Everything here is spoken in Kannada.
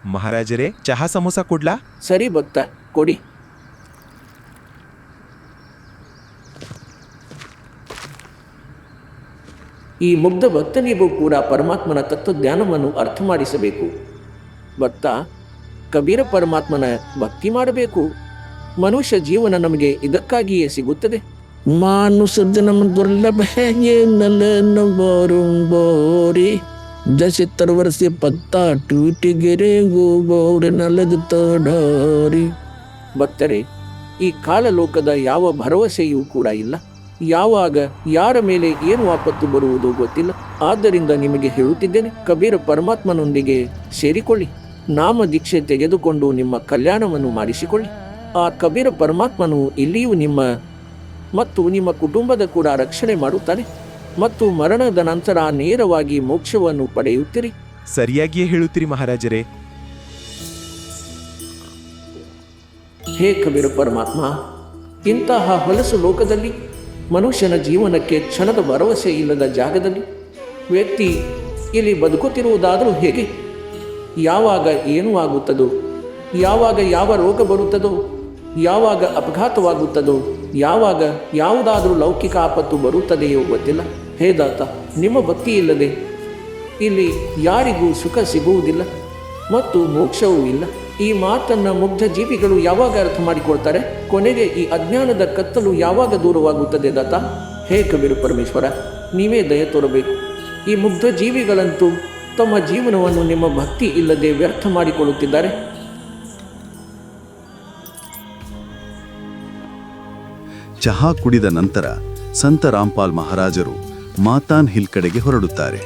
ಮಹಾರಾಜರೇ, ಚಹಾ ಸಮೋಸ ಕೊಡ್ಲಾ? ಸರಿ ಭಕ್ತ, ಕೊಡಿ. ಈ ಮುಗ್ಧ ಭಕ್ತನಿಗೂ ಕೂಡ ಪರಮಾತ್ಮನ ತತ್ವಜ್ಞಾನವನ್ನು ಅರ್ಥ ಮಾಡಿಸಬೇಕು. ಭಕ್ತ, ಕಬೀರ ಪರಮಾತ್ಮನ ಭಕ್ತಿ ಮಾಡಬೇಕು. ಮನುಷ್ಯ ಜೀವನ ನಮಗೆ ಇದಕ್ಕಾಗಿಯೇ ಸಿಗುತ್ತದೆ. ಮಾನುಷ ಜನ್ಮ ದುರ್ಲಭ ಬೋರಿ जैसे तरवर से पत्ता टूट गिरे वो ಬೋರ್ ನಲಗ ತಡಾರಿ. ಭಕ್ತರೇ, ಈ ಕಾಲಲೋಕದ ಯಾವ ಭರವಸೆಯೂ ಕೂಡ ಇಲ್ಲ. ಯಾವಾಗ ಯಾರ ಮೇಲೆ ಏನು ಆಪತ್ತು ಬರುವುದು ಗೊತ್ತಿಲ್ಲ. ಆದ್ದರಿಂದ ನಿಮಗೆ ಹೇಳುತ್ತಿದ್ದೇನೆ, ಕಬೀರ ಪರಮಾತ್ಮನೊಂದಿಗೆ ಸೇರಿಕೊಳ್ಳಿ. ನಾಮ ದೀಕ್ಷೆ ತೆಗೆದುಕೊಂಡು ನಿಮ್ಮ ಕಲ್ಯಾಣವನ್ನು ಮಾಡಿಸಿಕೊಳ್ಳಿ. ಆ ಕಬೀರ ಪರಮಾತ್ಮನು ಇಲ್ಲಿಯೂ ನಿಮ್ಮ ಮತ್ತು ನಿಮ್ಮ ಕುಟುಂಬದ ಕೂಡ ರಕ್ಷಣೆ ಮಾಡುತ್ತಾನೆ ಮತ್ತು ಮರಣದ ನಂತರ ನೇರವಾಗಿ ಮೋಕ್ಷವನ್ನು ಪಡೆಯುತ್ತೀರಿ. ಸರಿಯಾಗಿಯೇ ಹೇಳುತ್ತೀರಿ ಮಹಾರಾಜರೇ. ಹೇ ಕಬೀರ ಪರಮಾತ್ಮ, ಇಂತಹ ಹೊಲಸು ಲೋಕದಲ್ಲಿ, ಮನುಷ್ಯನ ಜೀವನಕ್ಕೆ ಕ್ಷಣದ ಭರವಸೆ ಇಲ್ಲದ ಜಾಗದಲ್ಲಿ ವ್ಯಕ್ತಿ ಇಲ್ಲಿ ಬದುಕುತ್ತಿರುವುದಾದರೂ ಹೇಗೆ? ಯಾವಾಗ ಏನೂ ಆಗುತ್ತದೋ, ಯಾವಾಗ ಯಾವ ರೋಗ ಬರುತ್ತದೋ, ಯಾವಾಗ ಅಪಘಾತವಾಗುತ್ತದೋ, ಯಾವಾಗ ಯಾವುದಾದರೂ ಲೌಕಿಕ ಆಪತ್ತು ಬರುತ್ತದೆಯೋ ಗೊತ್ತಿಲ್ಲ. ಹೇ ದಾತ, ನಿಮ್ಮ ಭಕ್ತಿ ಇಲ್ಲದೆ ಇಲ್ಲಿ ಯಾರಿಗೂ ಸುಖ ಸಿಗುವುದಿಲ್ಲ ಮತ್ತು ಮೋಕ್ಷವೂ ಇಲ್ಲ. ಈ ಮಾತನ್ನು ಮುಗ್ಧ ಜೀವಿಗಳು ಯಾವಾಗ ಅರ್ಥ ಮಾಡಿಕೊಳ್ತಾರೆ? ಕೊನೆಗೆ ಈ ಅಜ್ಞಾನದ ಕತ್ತಲು ಯಾವಾಗ ದೂರವಾಗುತ್ತದೆ ದಾತ? ಹೇ ಕಬೀರ ಪರಮೇಶ್ವರ, ನೀವೇ ದಯ ತೋರಬೇಕು. ಈ ಮುಗ್ಧ ಜೀವಿಗಳಂತೂ ತಮ್ಮ ಜೀವನವನ್ನು ನಿಮ್ಮ ಭಕ್ತಿ ಇಲ್ಲದೆ ವ್ಯರ್ಥ ಮಾಡಿಕೊಳ್ಳುತ್ತಿದ್ದಾರೆ. ಚಹಾ ಕುಡಿದ ನಂತರ ಸಂತ ರಾಮ್ಪಾಲ್ ಮಹಾರಾಜರು ಮಾತಾನ್ ಹಿಲ್ ಕಡೆಗೆ ಹೊರಡುತ್ತಾರೆ.